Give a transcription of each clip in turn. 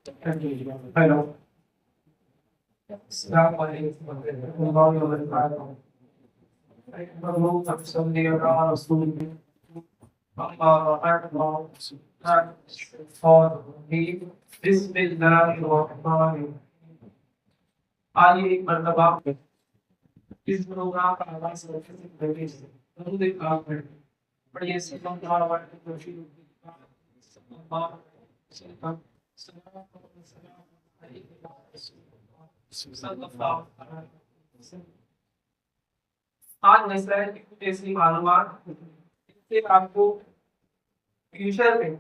Hello. अस्सलाम वालेकुम वरहमतुल्लाहि वबरकातुहू। अल्लाहुम्मा सल्लि अला रसूलिल्लाह और बिस्मिल्लाहिर्रहमानिर्रहीम। आइए एक मर्तबा इस प्रोग्राम का आगाज करते हैं पहले से दरूद पाक पढ़ के। पढ़िए सल्लल्लाहु अलैहि वसल्लम सल्लल्लाहु अलैहि वसल्लम। आज मैं इसराइल की कुछ ऐसी मालूमात जिससे आपको फ्यूचर में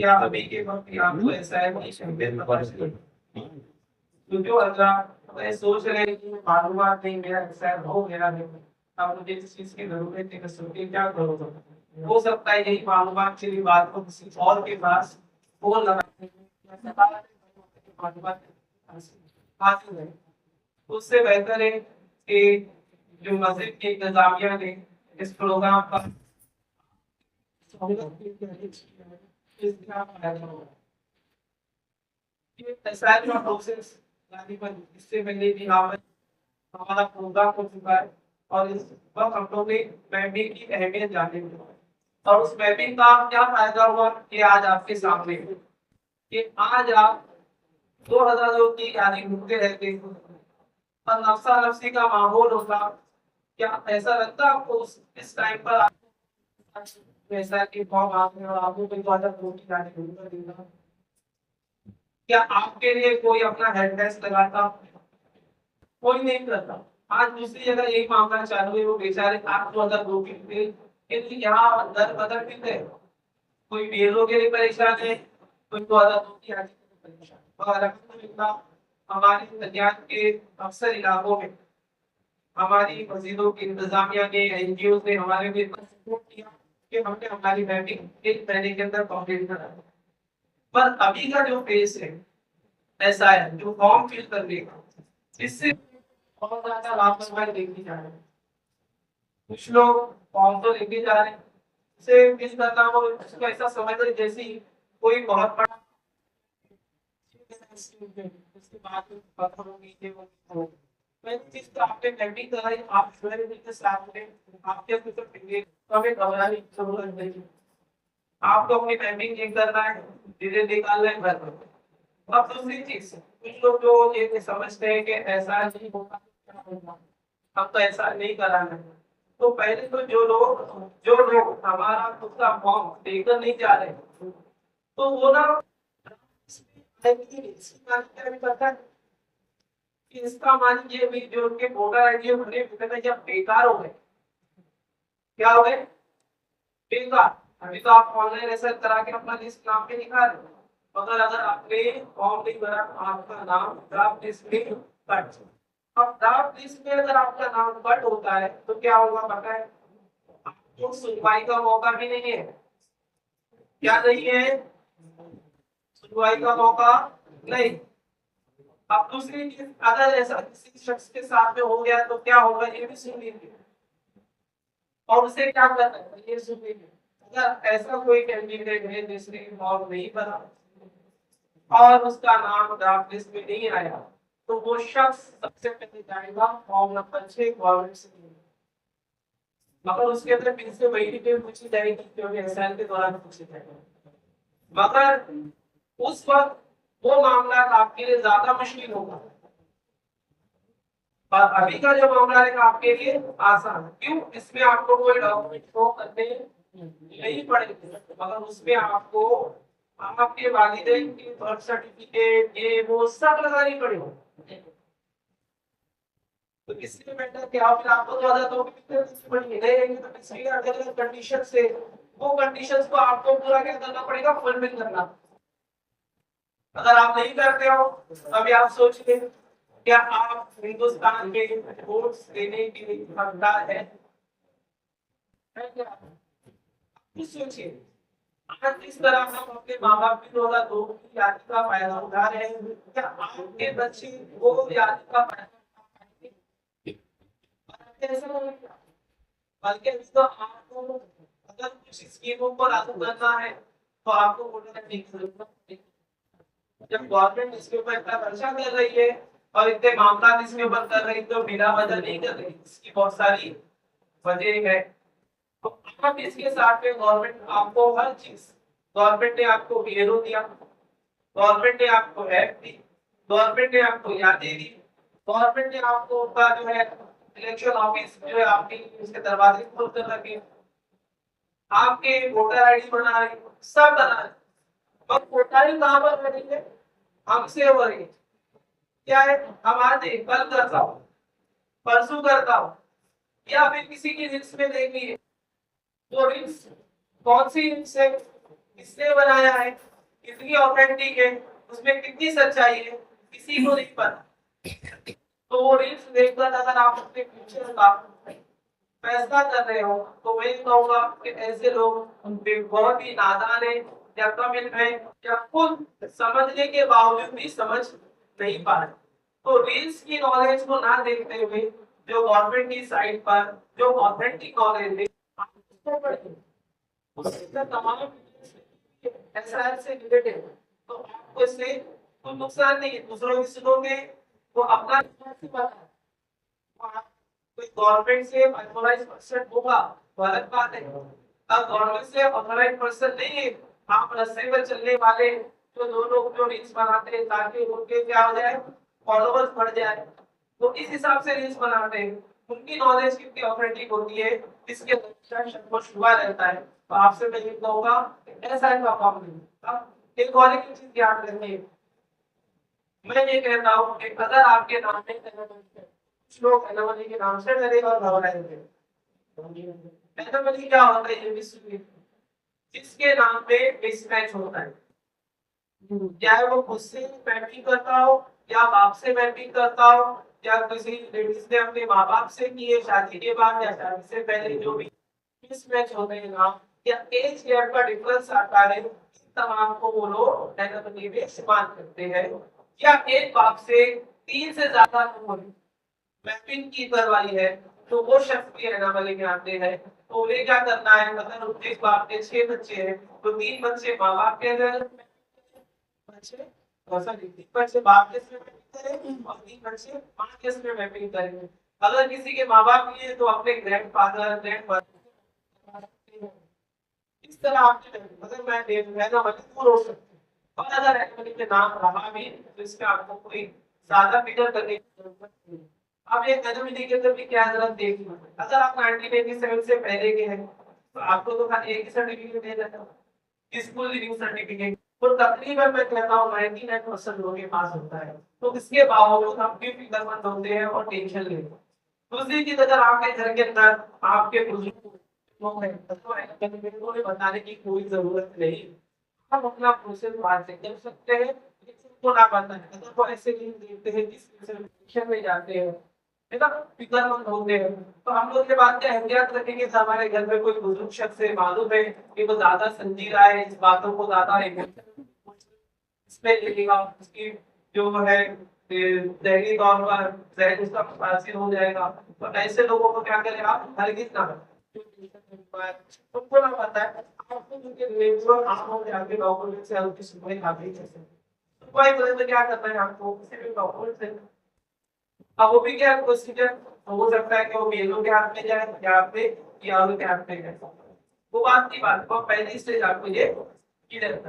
या अभी के वक्त या आपको ऐसा है कि शायद पता चले। तो जो अल्लाह मैं सोच रहे हैं कि मालूमात नहीं मेरा ऐसा हो गया है, अब मुझे इस चीज की जरूरत है, तो क्या करूँगा। हो सकता है यही मालूमात की बात को किसी और के पास फोन लगा मालूमात हासिल है। उससे बेहतर है कि जो मस्जिद की इंतजामिया ने इस प्रोग्राम का प्रोसेस इससे पहले भी हमारा प्रोग्राम हो चुका है और इस वक्त हम लोग ने मैपिंग की अहमियत जाने और उस मैपिंग का क्या फायदा हुआ कि आज आपके सामने है कि आज आप 2000 लोग की यानी घूमते रहते और नफसा नफसी का माहौल होता। क्या ऐसा लगता है आपको इस टाइम पर वैसा कि फॉर्म आपने और आपको कोई तो आदत रोटी खाने को देगा। क्या आपके लिए कोई अपना हेल्थ टेस्ट लगाता? कोई नहीं करता। आज दूसरी जगह यही मामला चालू है, वो बेचारे आप 2002 के थे लेकिन यहाँ दर बदर कितने कोई बेरों के लिए परेशान है, कोई 2002 की आदत के लिए परेशान। और अल्हम्दुलिल्लाह हमारे पंजाब के अक्सर इलाकों में हमारी मस्जिदों की इंतजामिया ने एनजीओ ने हमारे लिए सपोर्ट किया कि हमने हमारी मैपिंग एक महीने के अंदर कंप्लीट करा। पर अभी का जो फेस है ऐसा है जो फॉर्म फिल करने का, इससे बहुत ज्यादा लापरवाही देखी जा रही है। कुछ लोग फॉर्म तो लेके जा रहे हैं, उसे फिल करना वो उसको ऐसा समझ रहे जैसे कोई बहुत बड़ा उसके बाद में पता होगी कि वो मैं चीज तो आपने मैपिंग कराई, आप मेरे बिल्कुल साथ में आपके कुछ फिंगर तो हमें घबराने की जरूरत नहीं। आपको अपनी मैपिंग चेक करना है, धीरे निकालना है घर में। अब दूसरी चीज कुछ लोग जो ये समझते हैं कि ऐसा नहीं होगा, हम तो ऐसा नहीं कराना है। तो पहले तो जो लोग हमारा खुद का फॉर्म देकर नहीं जा रहे तो वो ना पता है कि इसका मान ये भी जो उनके वोटर आईडी भरे हुए जब बेकार हो गए। क्या हो गए? बेकार। अभी तो आप ऑनलाइन ऐसा करा के अपना लिस्ट नाम पे दिखा रहे हो, मगर अगर आपने फॉर्म नहीं भरा आपका नाम ड्राफ्ट लिस्ट में कट। अब ड्राफ्ट लिस्ट में अगर आपका नाम कट होता है तो क्या होगा पता है? आपको सुनवाई का मौका भी नहीं है। क्या नहीं है? सुनवाई का मौका नहीं। अब दूसरी चीज अगर ऐसा किसी शख्स के साथ में हो गया तो क्या होगा ये भी सुन लीजिए और उसे क्या करना है ये सुन लीजिए। अगर ऐसा कोई कैंडिडेट है जिसने फॉर्म नहीं भरा और उसका नाम ड्राफ्ट लिस्ट में नहीं आया तो वो शख्स सबसे पहले जाएगा फॉर्म नंबर 6 गवर्नमेंट से, मगर उसके अंदर फिर से वही डिटेल पूछी जाएगी क्योंकि एग्जाम के दौरान पूछी जाएगी। मगर उस वक्त वो मामला आपके लिए ज्यादा मुश्किल होगा और अभी का जो मामला है आपके लिए आसान। क्यों? इसमें आपको कोई डॉक्यूमेंट शो करने नहीं पड़ेंगे, मगर उसमें आपको आपके वालिदैन की बर्थ सर्टिफिकेट ये वो सब लगानी पड़ेगी। तो इसलिए बेटर क्या फिर आपको ज्यादा तो रहेंगे तो इसलिए अगर कंडीशन से वो कंडीशंस को आपको पूरा क्या करना पड़ेगा, फुलफिल करना। अगर आप नहीं करते हो अभी आप सोचिए क्या आप हिंदुस्तान के वोट्स देने के लिए हकदार है क्या? आप सोचिए अगर किस तरह हम अपने माँ बाप की 2002 की याद का फायदा उठा रहे हैं, क्या आपके बच्चे वो याद का फायदा ऐसा होगा? बल्कि तो आपको अगर कुछ स्कीमों पर लागू करना है तो आपको वोटर आईडी की जरूरत नहीं। जब गवर्नमेंट इसके ऊपर इतना खर्चा कर रही है और इतने मामला इसके ऊपर कर रही है तो बिना वजह नहीं कर रही, इसकी बहुत सारी वजह है। तो अब इसके साथ में गवर्नमेंट आपको हर चीज, गवर्नमेंट ने आपको बीएलओ दिया, गवर्नमेंट ने आपको ऐप दी, गवर्नमेंट ने आपको यादें दी, गवर्नमेंट ने आपको उनका जो है इलेक्शन ऑफिस जो है आपके उसके दरवाजे खोल कर रखे, आपके वोटर आईडी बना रही, सब बना रही। और वोटर कहाँ पर बनी है? हमसे हो रही है। क्या है? हम आज कल करता हूँ, परसों करता हूँ, या फिर किसी की रील्स में देख ली, वो रील्स कौन सी रील्स है, किसने बनाया है, कितनी ऑथेंटिक है, उसमें कितनी सच्चाई है, किसी को नहीं पता। तो वो रील्स देखकर अगर आप अपने फ्यूचर का फैसला कर रहे हो तो मैं कहूंगा कि ऐसे लोग बहुत ही नादान है या कम इल्म है या खुद समझने के बावजूद भी समझ नहीं पा रहे। तो रील्स की नॉलेज को ना देखते हुए जो गवर्नमेंट की साइट पर जो ऑथेंटिक नॉलेज है आप उसको पढ़िए, उससे तमाम एसआर से रिलेटेड, तो आपको इससे कोई नुकसान नहीं है। दूसरों की सुनोगे तो अपना कोई गवर्नमेंट से ऑथराइज पर्सन होगा तो अलग बात है। अब गवर्नमेंट से ऑथराइज पर्सन नहीं है, आप रास्ते पर चलने वाले जो दो लोग जो रील्स बनाते हैं ताकि उनके क्या हो जाए, फॉलोवर्स बढ़ जाए, तो इस हिसाब से रील्स बनाते हैं। उनकी नॉलेज कितनी ऑथेंटिक होती है इसके को शुआ रहता है। तो आपसे मैं ये कहूंगा ऐसा का काम नहीं। अब एक और एक चीज याद रखिए, मैं ये कहता हूँ कि अगर आपके नाम में कुछ लोग एनोमली के नाम से डरेगा और घबराएंगे। एनोमली क्या होता है? ये विश्व में जिसके नाम पे मिसमैच होता है, चाहे वो खुद से मैपिंग करता हो या बाप से मैपिंग करता हो या किसी लेडीज ने अपने माँ बाप से की है शादी के बाद या शादी से पहले, जो भी मिसमैच होते हैं नाम या एज गैप का डिफरेंस आता है, तमाम को वो लोग एनोमली में इस्तेमाल करते हैं। या एक बाप से 3 से ज्यादा मैपिंग की करवाई है तो वो शख्स भी एनोमली में आते हैं। तो उन्हें क्या करना है, अगर एक बाप के 6 बच्चे हैं तो 3 बच्चे माँ बाप के बच्चे सॉरी 3 बच्चे बाप के इसमें मैपिंग करें और 3 बच्चे माँ के इसमें मैपिंग करेंगे। अगर किसी के माँ बाप लिए तो अपने ग्रैंडफादर ग्रैंडमदर, इस तरह आपके अगर मैं एनोमली दूर हो सकती है। और अगर एनोमली के नाम रहा भी तो इसमें आपको कोई ज्यादा फिकर करने की जरूरत नहीं। आप ये एनोमली के अंदर भी क्या जरूरत देखिए, अगर आप 1987 से पहले के हैं तो आपको तो खाली एक ही सर्टिफिकेट दे देता है, स्कूल लिविंग सर्टिफिकेट, तो तकरीबन मैं कहता हूँ 99% लोगों के पास होता है। तो इसके बावजूद हम भी फिक्रमंद होते हैं और टेंशन लेते हैं। दूसरी चीज, अगर आपके घर के अंदर आपके बुजुर्ग लोग हैं तो उन्हें बताने की कोई जरूरत नहीं, हम अपना प्रोसेस बाहर से कर सकते हैं। तो ना पता है अगर वो ऐसे लिंक देखते हैं जिस में जाते हैं है ना, फिक्रमंद होते हैं, तो हम लोग के बाद क्या एहतियात रखेंगे कि हमारे घर में कोई बुजुर्ग शख्स है, मालूम है कि वो ज्यादा संजीदा है, इस बातों को ज्यादा इसमें लिखेगा, उसकी जो है ज़हनी तौर पर ज़हन उसका मुतासिर हो जाएगा। तो ऐसे लोगों को क्या करें आप, हरगिज़ ना करें। तुमको ना पता है आपको उनके रिलेटिव आंखों में आगे डॉक्यूमेंट से उनकी सुनवाई ना भी कैसे, सुनवाई करे तो क्या करना है आपको, किसी भी डॉक्यूमेंट से। अब वो भी क्या प्रोसीजर हो सकता है कि वो बीएलओ के हाथ में जाए या आपके पीआरओ के हाथ में जाए, वो बात की बात, वो पहली स्टेज आपको ये क्लियर करना है।